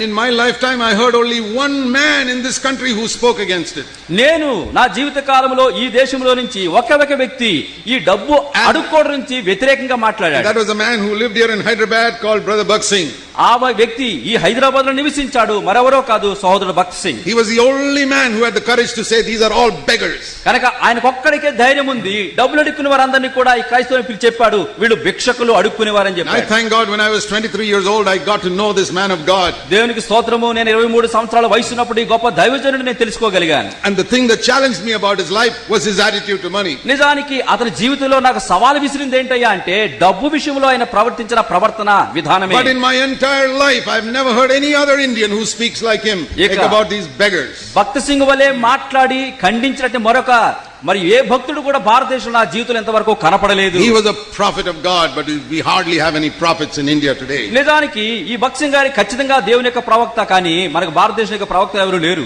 In my lifetime, I heard only one man in this country who spoke against it. నేను నా జీవిత కాలంలో ఈ దేశంలో నుంచి ఒకే ఒక వ్యక్తి ఈ డబ్బు అడుక్కోవడం నుంచి వ్యతిరేకంగా మాట్లాడాడు. That was a man who lived here in Hyderabad called Brother Bhakt Singh. ఆ వ్యక్తి ఈ హైదరాబాద్ లో నివసించాడు, మరెవరో కాదు, సహోదరుడు Bakht Singh. He was the only man who had the courage to say these are all beggars. కనుక ఆయనకు ఒక్కడికే ధైర్యం ఉంది, డబ్బులు అడుక్కునే వారందరినీ కూడా ఈ క్రైస్తవుని పిలిచి చెప్పాడు, వీళ్ళు భిక్షకులు అడుక్కునేవారని చెప్పాడు. I thank God when I was 23 years old I got to know this man of God. దేవునికి స్తోత్రము, నేను 23 సంవత్సరాల వయసు ఉన్నప్పుడు ఈ గొప్ప దైవజనుడిని నేను తెలుసుకోగలిగాను. And the thing that challenged me about his life was his attitude to money. నిజానికి అతని జీవితంలో నాకు సవాలు విసిరింది ఏంటయ్యా అంటే డబ్బు విషయంలో ఆయన ప్రవర్తించిన ప్రవర్తన విధానమే. But in my entire life I've never heard any other Indian who speaks like him about these beggars. Bakht Singh వలే మాట్లాడి ఖండించినట్టు మరొక మరి ఏ భక్తుడు కూడా భారతదేశంలో నా జీవితంలో ఎంతవరకు కనపడలేదు. He was a prophet of God, but we hardly have any prophets in India today. నిజానికి ఈ భక్త్ సింగ్ గారి ఖచ్చితంగా దేవుని యొక్క ప్రవక్త, కానీ మనకు భారతదేశం యొక్క ప్రవక్త ఎవరు లేరు.